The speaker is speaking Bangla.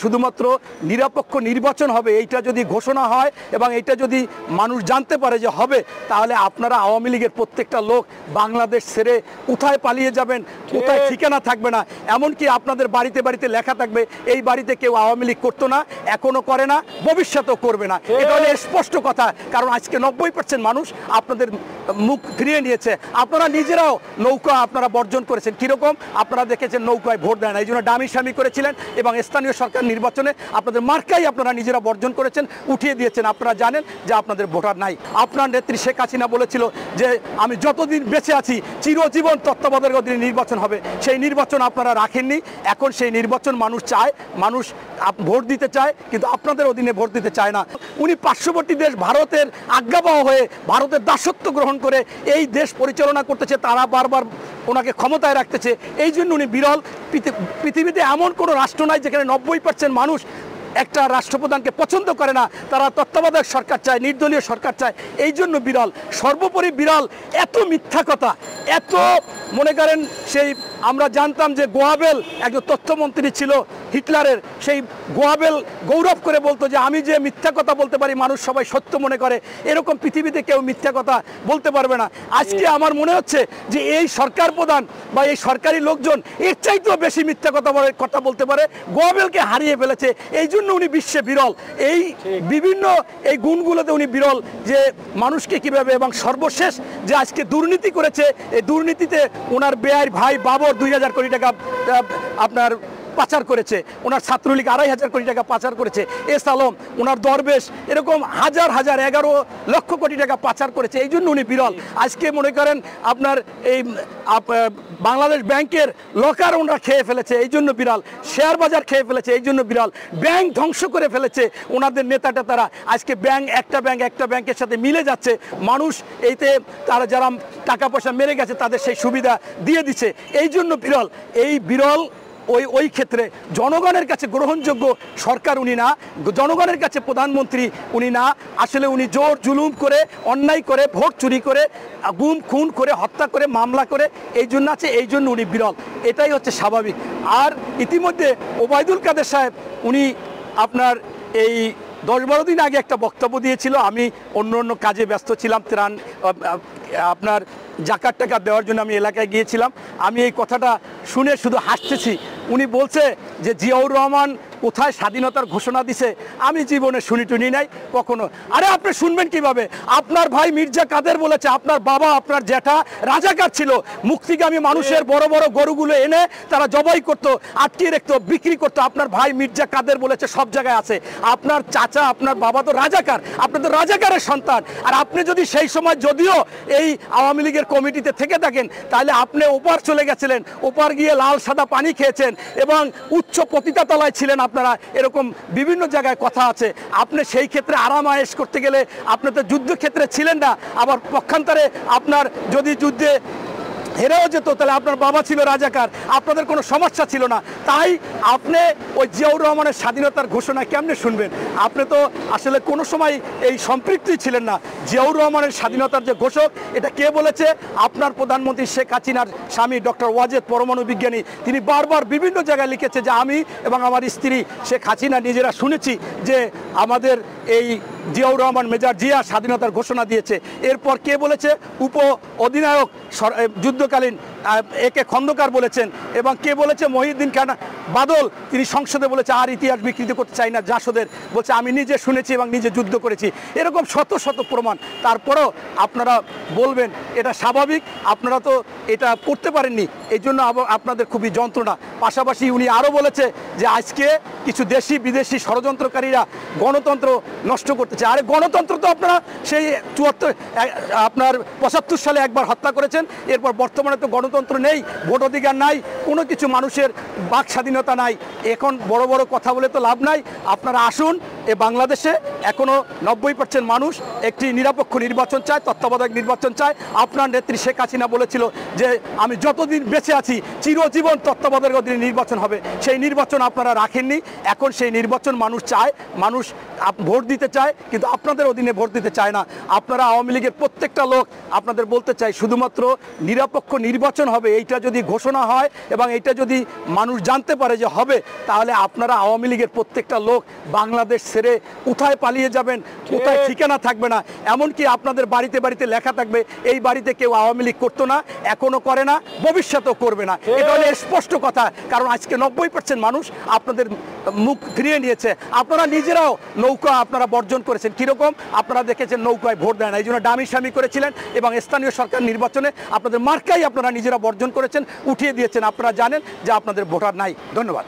শুধুমাত্র নিরপেক্ষ নির্বাচন হবে এইটা যদি ঘোষণা হয় এবং এইটা যদি মানুষ জানতে পারে যে হবে, তাহলে আপনারা আওয়ামী লীগের প্রত্যেকটা লোক বাংলাদেশ ছেড়ে কোথায় পালিয়ে যাবেন, কোথায় ঠিকানা থাকবে না। এমনকি আপনাদের বাড়িতে বাড়িতে লেখা থাকবে এই বাড়িতে কেউ আওয়ামী লীগ করতো না, এখনো করে না, ভবিষ্যতেও করবে না। এটা হলো স্পষ্ট কথা। কারণ আজকে 90% মানুষ আপনাদের মুখ ফিরিয়ে নিয়েছে। আপনারা নিজেরাও নৌকা আপনারা বর্জন করেছেন। কীরকম? আপনারা দেখেছেন নৌকায় ভোট দেয় না, এই জন্য ডামি সামি করেছিলেন এবং স্থানীয় সরকার নির্বাচনে আপনাদের মার্কাই আপনারা নিজেরা বর্জন করেছেন, উঠিয়ে দিয়েছেন। আপনারা জানেন যে আপনাদের ভোটার নাই। আপনার নেত্রী শেখ হাসিনা বলেছিল যে আমি যতদিন বেঁচে আছি চিরজীবন তত্ত্বাবধায়ক অধীনে নির্বাচন হবে। সেই নির্বাচন আপনারা রাখেননি। এখন সেই নির্বাচন মানুষ চায়, মানুষ ভোট দিতে চায়, কিন্তু আপনাদের অধীনে ভোট দিতে চায় না। উনি পার্শ্ববর্তী দেশ ভারতের আজ্ঞাবহ হয়ে ভারতের দাসত্ব গ্রহণ করে এই দেশ পরিচালনা করতেছে। তারা বারবার ওনাকে ক্ষমতায় রাখতেছে। এই জন্য উনি বিরল। পৃথিবীতে এমন কোনো রাষ্ট্র নাই যেখানে 90% মানুষ একটা রাষ্ট্রপ্রধানকে পছন্দ করে না, তারা তত্ত্বাবধায়ক সরকার চায়, নির্দলীয় সরকার চায়। এই জন্য বিরল। সর্বোপরি বিরল এত মিথ্যা কথা, এত মনে করেন সেই আমরা জানতাম যে গোয়াবেল একজন তথ্যমন্ত্রী ছিল হিটলারের, সেই গোয়াবেল গৌরব করে বলতো যে আমি যে মিথ্যা কথা বলতে পারি মানুষ সবাই সত্য মনে করে। এরকম পৃথিবীতে কেউ মিথ্যা কথা বলতে পারবে না। আজকে আমার মনে হচ্ছে যে এই সরকার প্রধান বা এই সরকারি লোকজন এর চাইতেও বেশি মিথ্যা কথা বলতে পারে। গোয়াবেলকে হারিয়ে ফেলেছে, এই জন্য উনি বিশ্বে বিরল। এই বিভিন্ন এই গুণগুলোতে উনি বিরল, যে মানুষকে কীভাবে, এবং সর্বশেষ যে আজকে দুর্নীতি করেছে, এই দুর্নীতিতে ওনার বেয়ার ভাই বাবর 2000 কোটি টাকা আপনার পাচার করেছে, ওনার ছাত্রলীগ 2500 কোটি টাকা পাচার করেছে, এস আলম, ওনার দরবেশ, এরকম হাজার 11 লক্ষ কোটি টাকা পাচার করেছে। এই জন্য উনি বিরল। আজকে মনে করেন আপনার এই বাংলাদেশ ব্যাংকের লকার ওনারা খেয়ে ফেলেছে, এই জন্য বিরল। শেয়ার বাজার খেয়ে ফেলেছে, এই জন্য বিরল। ব্যাংক ধ্বংস করে ফেলেছে ওনাদের নেতাটা। তারা আজকে একটা ব্যাংকের সাথে মিলে যাচ্ছে। মানুষ এইতে তারা যারা টাকা পয়সা মেরে গেছে তাদের সেই সুবিধা দিয়ে দিচ্ছে, এই জন্য বিরল। এই বিরল ওই ক্ষেত্রে জনগণের কাছে গ্রহণযোগ্য সরকার উনি না, জনগণের কাছে প্রধানমন্ত্রী উনি না। আসলে উনি জোর জুলুম করে, অন্যায় করে, ভোট চুরি করে, গুম খুন করে, হত্যা করে, মামলা করে, এই জন্য আছে, এই জন্য উনি বিরল। এটাই হচ্ছে স্বাভাবিক। আর ইতিমধ্যে ওবায়দুল কাদের সাহেব উনি আপনার এই 10-12 দিন আগে একটা বক্তব্য দিয়েছিল। আমি অন্য কাজে ব্যস্ত ছিলাম, ত্রাণ আপনার জাকাত টাকা দেওয়ার জন্য আমি এলাকায় গিয়েছিলাম। আমি এই কথাটা শুনে শুধু হাসতেছি। উনি বলছে যে জিয়াউর রহমান কোথায় স্বাধীনতার ঘোষণা দিছে, আমি জীবনে শুনি নাই কখনো। আরে আপনি শুনবেন কিভাবে? আপনার ভাই মির্জা কাদের বলেছে, আপনার বাবা, আপনার জ্যাঠা রাজাকার ছিল। মুক্তিগামী মানুষের বড় বড় গরুগুলো এনে তারা জবাই করতো, আটকিয়ে রাখতো, বিক্রি করতো। আপনার ভাই মির্জা কাদের বলেছে, সব জায়গায় আছে। আপনার চাচা, আপনার বাবা তো রাজাকার, আপনি তো রাজাকারের সন্তান। আর আপনি যদি সেই সময় যদিও এই আওয়ামী লীগের কমিটিতে থেকে থাকেন, তাহলে আপনি ওপার চলে গেছিলেন, ওপার গিয়ে লাল সাদা পানি খেয়েছেন এবং উচ্চ পতিতাতলায় ছিলেন। আপনারা এরকম বিভিন্ন জায়গায় কথা আছে। আপনি সেই ক্ষেত্রে আরাম আয়েশ করতে গেলে আপনি তো যুদ্ধক্ষেত্রে ছিলেন না। আবার পক্ষান্তরে আপনার যদি যুদ্ধে হেরেও যেত তাহলে আপনার বাবা ছিল রাজাকার, আপনাদের কোনো সমস্যা ছিল না। তাই আপনি ওই জিয়াউর রহমানের স্বাধীনতার ঘোষণা কেমনে শুনবেন? আপনি তো আসলে কোনো সময় এই সম্পৃক্তই ছিলেন না। জিয়াউর রহমানের স্বাধীনতার যে ঘোষক, এটা কে বলেছে? আপনার প্রধানমন্ত্রী শেখ হাসিনার স্বামী ডক্টর ওয়াজেদ, পরমাণু বিজ্ঞানী। তিনি বারবার বিভিন্ন জায়গায় লিখেছে যে আমি এবং আমার স্ত্রী শেখ হাসিনা নিজেরা শুনেছি যে আমাদের এই জিয়াউর রহমান, মেজর জিয়া স্বাধীনতার ঘোষণা দিয়েছে। এরপর কে বলেছে? উপ অধিনায়ক যুদ্ধকালীন একে খন্দকার বলেছেন। এবং কে বলেছে? মহিউদ্দিন খান বাদল, তিনি সংসদে বলেছে আর ইতিহাস বিকৃত করতে চাই না জাসদের, বলছে আমি নিজে শুনেছি এবং নিজে যুদ্ধ করেছি। এরকম শত শত প্রমাণ। তারপরেও আপনারা বলবেন এটা স্বাভাবিক, আপনারা তো এটা করতে পারেননি, এই জন্য আপনাদের খুবই যন্ত্রণা। পাশাপাশি উনি আরও বলেছে যে আজকে কিছু দেশি বিদেশি ষড়যন্ত্রকারীরা গণতন্ত্র নষ্ট করতে চায়। আরে গণতন্ত্র তো আপনারা সেই 75 সালে একবার হত্যা করেছেন। এরপর বর্তমানে তো গণতন্ত্র নেই, ভোট অধিকার নাই, কোনো কিছু, মানুষের বাক স্বাধীনতা নাই। এখন বড় বড় কথা বলে তো লাভ নাই। আপনারা আসুন, এ বাংলাদেশে এখনো 90% মানুষ একটি নিরপেক্ষ নির্বাচন চায়, তত্ত্বাবধায়ক নির্বাচন চায়। আপনার নেত্রী শেখ হাসিনা বলেছিল যে আমি যতদিন বেঁচে আছি চিরজীবন তত্ত্বাবধায়ক অধীনে নির্বাচন হবে। সেই নির্বাচন আপনারা রাখেননি। এখন সেই নির্বাচন মানুষ চায়, মানুষ ভোট দিতে চায়, কিন্তু আপনাদের অধীনে ভোট দিতে চায় না। আপনারা আওয়ামী লীগের প্রত্যেকটা লোক আপনাদের বলতে চাই, শুধুমাত্র নিরপেক্ষ নির্বাচন হবে এইটা যদি ঘোষণা হয় এবং এইটা যদি মানুষ জানতে পারে যে হবে, তাহলে আপনারা আওয়ামী লীগের প্রত্যেকটা লোক বাংলাদেশ ছেড়ে কোথায় পালিয়ে যাবেন, কোথায় ঠিকানা থাকবে না। এমনকি আপনাদের বাড়িতে বাড়িতে লেখা থাকবে এই বাড়িতে কেউ আওয়ামী লীগ করতো না, এখনো করে না, ভবিষ্যতেও করবে না। এটা হলো স্পষ্ট কথা। কারণ আজকে 90% মানুষ আপনাদের মুখ ফিরিয়ে নিয়েছে। আপনারা নিজেরাও নৌকা আপনারা বর্জন করেছেন। কীরকম? আপনারা দেখেছেন নৌকায় ভোট দেয় না, এই জন্য ডামি সামি করেছিলেন এবং স্থানীয় সরকার নির্বাচনে আপনাদের মার্কাই আপনারা নিজেরা বর্জন করেছেন, উঠিয়ে দিয়েছেন। আপনারা জানেন যে আপনাদের ভোটার নাই। ধন্যবাদ।